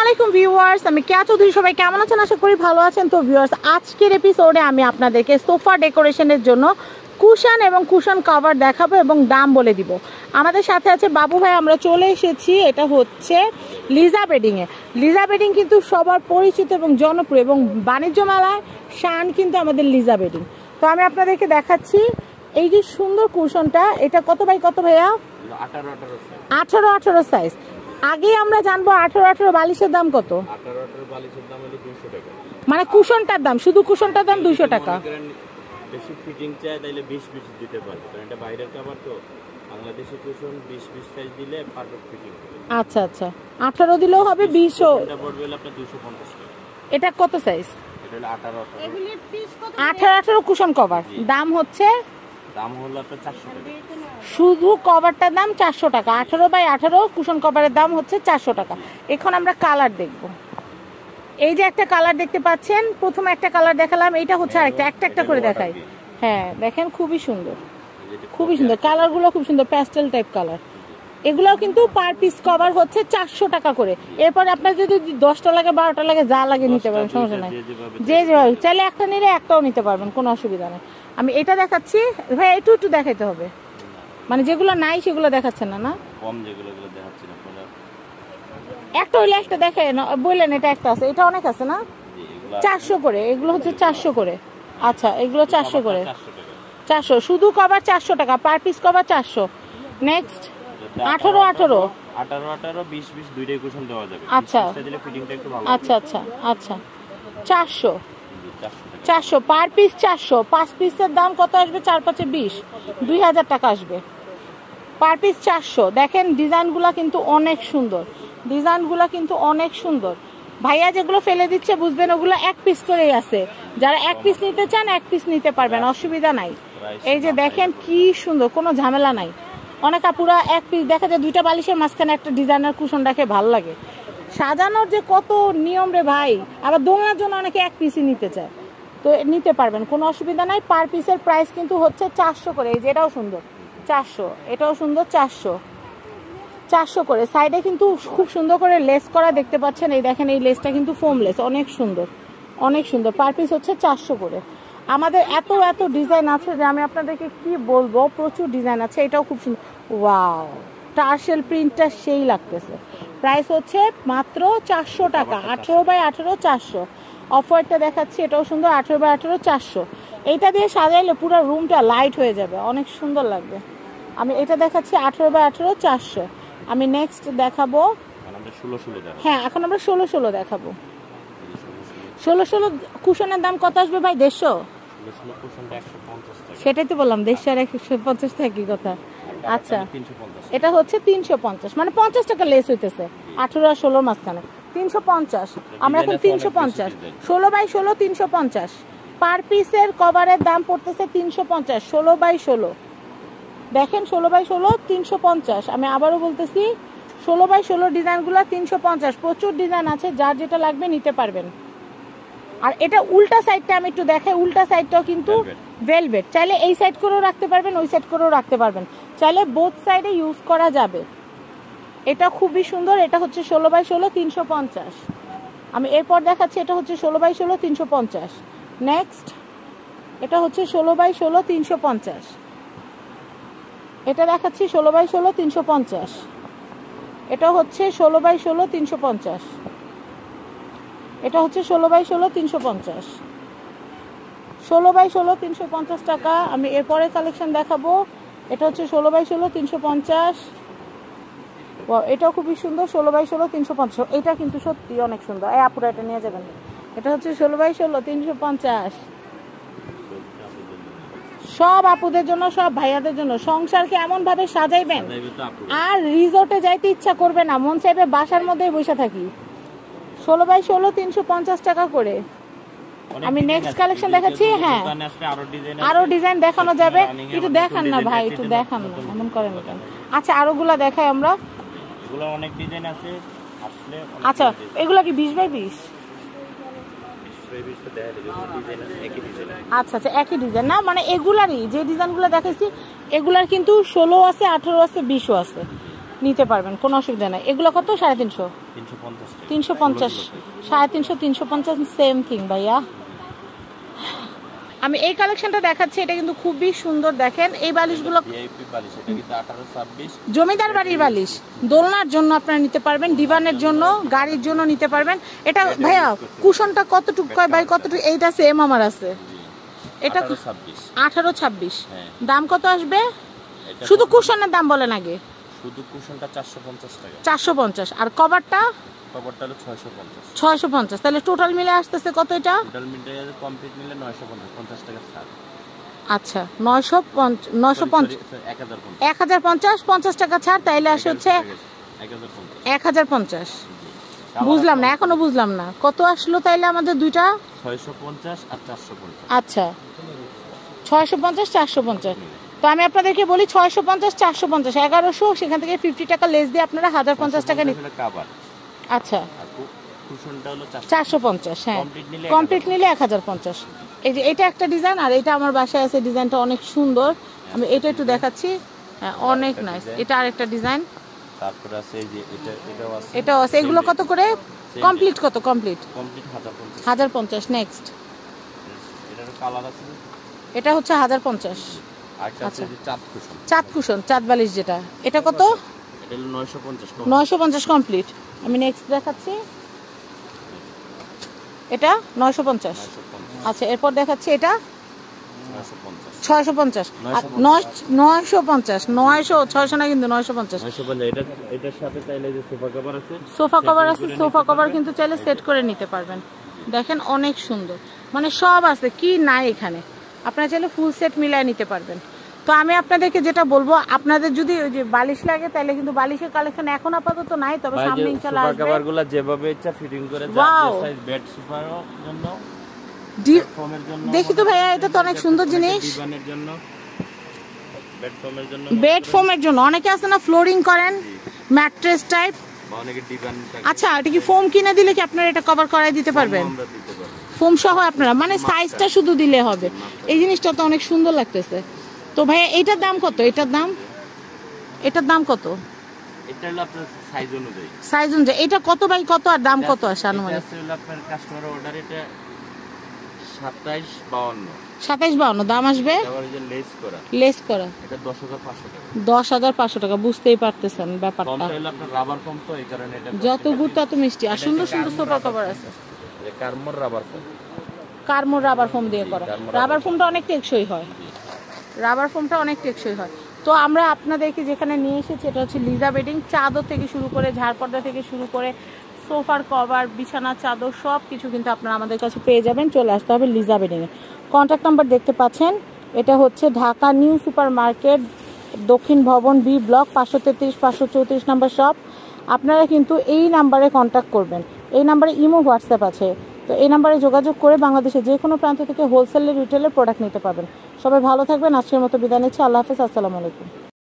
আলাইকুম ভিউয়ার্স, আমি কেয়া চৌধুরী। সবাই কেমন আছেন? আশা করি ভালো আছেন। তো ভিউয়ার্স, আজকের এপিসোডে আমি আপনাদেরকে সোফা ডেকোরেশনের জন্য কুশন এবং কুশন কভার দেখাবো এবং দাম বলে দিব। আমাদের সাথে আছে বাবু ভাই। আমরা চলে এসেছি, এটা হচ্ছে লিজা বেডিংয়ে। লিজা বেডিং কিন্তু সবার পরিচিত এবং জনপ্রিয়, এবং বাণিজ্য মেলায় শান কিন্তু আমাদের লিজা বেডিং। তো আমি আপনাদেরকে দেখাচ্ছি এই যে সুন্দর কুশনটা। এটা কত বাই কত ভাইয়া? 18 সাইজ। আগে আমরা জানবো 18 বালিশের দাম কত। 18 বালিশের দাম হলো 200 টাকা। মানে কুশনটার দাম, শুধু কুশনটার দাম 200 টাকা। বেশি ফিটিং চাই তাইলে 20 দিতে পারবে, কারণ এটা বাইরের কভার তো। বাংলাদেশি কুশন 20 সাইজ দিলে পারফেক্ট ফিটিং হবে। আচ্ছা আচ্ছা, 18 দিলেও হবে। 20 এটা পড়বে হলো আপনার 250 টাকা। এটা কত সাইজ? এটা হলো 18 এগুলির পিস কত? 18 কুশন কভার দাম হচ্ছে, দাম হলো আপনার 400 টাকা। শুধু কভারটার দাম 400 টাকা। 18 বাই 18 কুশন কভারের দাম হচ্ছে 400 টাকা। এখন আমরা কালার দেখব। এই যে একটা কালার দেখতে পাচ্ছেন, প্রথমে একটা কালার দেখালাম, এইটা হচ্ছে আরেকটা। একটা করে দেখাই। হ্যাঁ দেখেন, খুবই সুন্দর, খুবই সুন্দর কালারগুলো, খুব সুন্দর প্যাস্টেল টাইপ কালার। এগুলোও কিন্তু পার পিস কভার হচ্ছে 400 টাকা করে। এরপর আপনার যদি 10টা লাগে, 12টা লাগে, যা লাগে নিতে পারবেন, সমস্যা নাই। যে যেভাবে চাইলে একটা নিলে একটাও নিতে পারবেন, কোনো অসুবিধা নেই। আমি এটা দেখাচ্ছি ভাই, একটু দেখাইতে হবে। মানে যেগুলো নাই সেগুলো দেখাচ্ছেন না? না, কম যেগুলো দেখাচ্ছি না। একটা হইলে একটা দেখে বললেন, এটা একটা আছে, এটা অনেক আছে না? 400 করে এগুলো হচ্ছে 400 করে। আচ্ছা, এগুলো 400 করে। 400 শুধু কভার 400 টাকা, পার পিস কভার 400। নেক্সট 18 20 দুইটাই কুশন দেওয়া যাবে। আচ্ছা দিলে ফিটিংটা একটু ভালো। আচ্ছা আচ্ছা আচ্ছা, 400 পার পিস 400। 5 পিসের দাম কত আসবে? 4 5 20, 2000 টাকা আসবে পার পিস 400। দেখেন ডিজাইনগুলো কিন্তু অনেক সুন্দর, ডিজাইনগুলো কিন্তু অনেক সুন্দর। ভাইয়া যেগুলো ফেলে দিচ্ছে বুঝবেন ওগুলো এক পিস করেই আছে। যারা এক পিস নিতে চান এক পিস নিতে পারবেন, অসুবিধা নাই। এই যে দেখেন কি সুন্দর, কোনো ঝামেলা নাই। অনেক আপুরা এক পিস দেখা যায়, দুইটা বালিশের মাঝখানে একটা ডিজাইনার কুশন রাখে, ভালো লাগে। সাজানোর যে কত নিয়ম রে ভাই। আবার দোলনার জন্য অনেকে এক পিসই নিতে চায়, তো নিতে পারবেন, কোনো অসুবিধা নাই। পার পিসের প্রাইস কিন্তু হচ্ছে 400 করে। এই যে এটাও সুন্দর 400, এটাও সুন্দর 400 করে। সাইডে কিন্তু খুব সুন্দর করে লেস করা দেখতে পাচ্ছেন। এই দেখেন, এই লেসটা কিন্তু ফোম লেস, অনেক সুন্দর, অনেক সুন্দর। পার পিস হচ্ছে 400 করে। আমাদের এত ডিজাইন আছে যে আমি আপনাদেরকে কি বলবো, প্রচুর ডিজাইন আছে। এটাও খুব সুন্দর, ওয়াও, টার্সেল প্রিন্টটা সেই লাগতেছে। প্রাইস হচ্ছে মাত্র 400 টাকা। 18 বাই 18 400। অফারটা দেখাচ্ছি, এটাও সুন্দর, 18 বাই 18 400। এইটা দিয়ে সাজাইলে পুরো রুমটা লাইট হয়ে যাবে, অনেক সুন্দর লাগবে। আমি এটা দেখাচ্ছি 18 বাই 18 400। আমি নেক্সট দেখাবো, হ্যাঁ এখন আমরা 16 দেখাবো। 16 কুশনের দাম কত আসবে ভাই? 150। সেটাই তো বললাম, 150 আর 150 টাকা কি কথা। আচ্ছা, এটা হচ্ছে 350, মানে 50 টাকা লেস হইতেছে 18 আর 16 মাঝখানে। 350, আমরা এখন 350। 16 বাই 16 350। পার পিসের কভারের দাম পড়তেছে 350। 16 বাই 16 দেখেন, 16 বাই 16 350। আমি আবারও বলতেছি, 16 বাই 16 ডিজাইনগুলো 350। প্রচুর ডিজাইন আছে, যার যেটা লাগবে নিতে পারবেন। আর এটা উল্টা সাইডটা আমি একটু দেখাই। উল্টা সাইডটাও কিন্তু ভেলভেট, চাইলে এই সাইড করেও রাখতে পারবেন, ওই সাইড করেও রাখতে পারবেন, চাইলে বোথ সাইডে ইউজ করা যাবে। এটা খুবই সুন্দর। এটা হচ্ছে 16 বাই 16 350। আমি এরপর দেখাচ্ছি, এটা হচ্ছে 16 বাই 16 350। নেক্সট এটা হচ্ছে 16 বাই 16 350। এটা দেখাচ্ছি 16 বাই 16 350। এটা হচ্ছে 16 বাই 16 350। এটা হচ্ছে 16 বাই 16 350। 16 বাই 16 350 টাকা। আমি এরপরে কালেকশন দেখাবো। এটা হচ্ছে 16 বাই 16 350। এটাও খুবই সুন্দর, 16 বাই 16 350। এটা কিন্তু সত্যি অনেক সুন্দর। এই আপুরা এটা নিয়ে যাবেন। এটা হচ্ছে 16 বাই 16 350। সব আপুদের জন্য, সব ভাইয়াদের জন্য। সংসারকে এমন ভাবে সাজাইবেন আর রিসোর্টে যাইতে ইচ্ছা করবে না, মন চাইবে বাসার মধ্যেই বসে থাকি। 16 বাই 16 350 টাকা করে। আমি নেক্সট কালেকশন দেখাচ্ছি। হ্যাঁ, আরো ডিজাইন দেখানো যাবে। একটু দেখান না ভাই, একটু দেখান না, এমন করেন কেন। আচ্ছা, আরোগুলা দেখাই আমরা। এগুলো অনেক ডিজাইন আছে আসলে। আচ্ছা, এগুলা কি 20 বাই 20? আচ্ছা আচ্ছা, একই ডিজাইন না, মানে এগুলারই যে ডিজাইনগুলো দেখাইছি এগুলার কিন্তু 16 আছে, 18 আছে, 20ও আছে। নিতে পারবেন, কোনো অসুবিধা নাই। এগুলো কত? 350, 350, 350, 350 সেম থিং ভাইয়া। আমি এই কালেকশনটা দেখাচ্ছি, এটা কিন্তু খুবই সুন্দর। দেখেন এই বালিশগুলো জমিদার বাড়ির বালিশ, দোলনার জন্য আপনারা নিতে পারবেন, ডিভানের জন্য, গাড়ির জন্য নিতে পারবেন। এটা ভাইয়া কুশনটা কতটুকু কয় বাই কতটুকু? এইটা সেম আমার আছে, এটা 18, 26। দাম কত আসবে? শুধু কুশনের দাম বলেন আগে। শুধু কুশনটা 450 টাকা। 450। আর কভারটা? কভারটা হলো 650। 650। তাহলে টোটাল মিলে আসতেছে কত এটা? টোটাল মিলে কমপ্লিট মিলে 950, 50 টাকা ছাড়। আচ্ছা 950, 1050, 50 টাকা ছাড়, তাইলে আসে হচ্ছে 1050। বুঝলাম না, এখনো বুঝলাম না কত আসলো তাইলে আমাদের দুইটা? 650 আর 450। আচ্ছা 650, 450। তো আমি আপনাদেরকে বলি 650, 450, 1100, সেখান থেকে 50 টাকা লেস দিয়ে আপনারা 1050 টাকা নিতে। আচ্ছা 450, হ্যাঁ কমপ্লিট নিলে 1050। এই যে এটা একটা ডিজাইন, আর এটা আমার বাসায় আছে, ডিজাইনটা অনেক সুন্দর। আমি এটা একটু দেখাচ্ছি, হ্যাঁ অনেক নাইস। এটা আরেকটা ডিজাইন, তারপর আছে এই যে এটাও আছে। এগুলো কত করে? কমপ্লিট কত? কমপ্লিট 1050। নেক্সট এটার কালার আছে, এটা হচ্ছে 1050। আচ্ছা চাঁদ কুশন, চাঁদ বালিশ যেটা, এটা কত? এটা হলো 950। 950 কমপ্লিট। আমি নেক্সট দেখাচ্ছি, এটা 950। আচ্ছা এরপর দেখাচ্ছি এটা 650। 950, 900, 600 না কিন্তু 950। এটার সাথে চাইলে যে সোফা কভার আছে, সোফা কভার আছে, সোফা কভার কিন্তু চাইলে সেট করে নিতে পারবেন। দেখেন অনেক সুন্দর, মানে সব আছে, কি নাই এখানে। আপনারা চাইলে ফুল সেট মিলায় নিতে পারবেন। তো আমি আপনাদেরকে যেটা বলবো, আপনাদের যদি ওই যে বালিশ লাগে তাহলে কিন্তু বালিশের কালেকশন এখন আপাতত নাই, তবে সামনে ইনশাআল্লাহ আসবে। সোফা কভারগুলো যেভাবে ইচ্ছা ফিটিং করে যার যে সাইজ, বেড সোফার জন্য, ফোমের জন্য। দেখি তো ভাইয়া, এটা তো অনেক সুন্দর জিনিস। ডিভানের জন্য, বেড ফোমের জন্য, বেড ফোমের জন্য। অনেকে আছে না ফ্লোরিং করেন, ম্যাট্রেস টাইপ, বা অনেকে ডিভান। আচ্ছা এটা কি ফোম কিনে দিলে কি আপনারা এটা কভার করাই দিতে পারবেন? আমরা দিতে পারবো ফোম সহ আপনারা, মানে সাইজটা শুধু দিলে হবে। এই জিনিসটা তো অনেক সুন্দর লাগতেছে। তো ভাইয়া এটার দাম কত? এটার দাম কত? এটা হলো আপনার সাইজ অনুযায়ী। সাইজ অনুযায়ী এটা কত বাই কত, আর দাম কত আসে আনুমানিক? এটা হলো আপনার কাস্টমার অর্ডার, এটা 2752। 2752 দাম আসবে। আবার এই যে লেস করা এটা 10500 টাকা। 10500 টাকা। বুঝতেই পারতেছেন ব্যাপারটা। ফোমটা হলো আপনার রাবার ফোম, তো এই কারণে এটা যত গুড তত মিষ্টি। আর সুন্দর সুন্দর সোফা কভার আছে, এই কার্মোর রাবার ফোম, কার্মোর রাবার ফোম দিয়ে করা। রাবার ফোমটা অনেক টেকসই হয়, রাবার ফোমটা অনেক টেকসই হয়। তো আমরা আপনাদেরকে যেখানে নিয়ে এসেছি এটা হচ্ছে লিজা বেডিং। চাদর থেকে শুরু করে, ঝাড়পর্দা থেকে শুরু করে, সোফার কভার, বিছানা চাদর সব কিছু কিন্তু আপনারা আমাদের কাছে পেয়ে যাবেন। চলে আসতে হবে লিজা বেডিংয়ে। কন্ট্যাক্ট নাম্বার দেখতে পাচ্ছেন, এটা হচ্ছে ঢাকা নিউ সুপার মার্কেট, দক্ষিণ ভবন, বি ব্লক, 533, 534 নম্বর শপ। আপনারা কিন্তু এই নাম্বারে কন্ট্যাক্ট করবেন। এই নাম্বারে ইমো, হোয়াটসঅ্যাপ আছে। তো এই নাম্বারে যোগাযোগ করে বাংলাদেশের যে কোনো প্রান্ত থেকে হোলসেলের, রিটেলের প্রোডাক্ট নিতে পারবেন। সবাই ভালো থাকবেন। আজকের মতো বিদায় নিচ্ছি। আল্লাহ হাফেজ, আসসালামু আলাইকুম।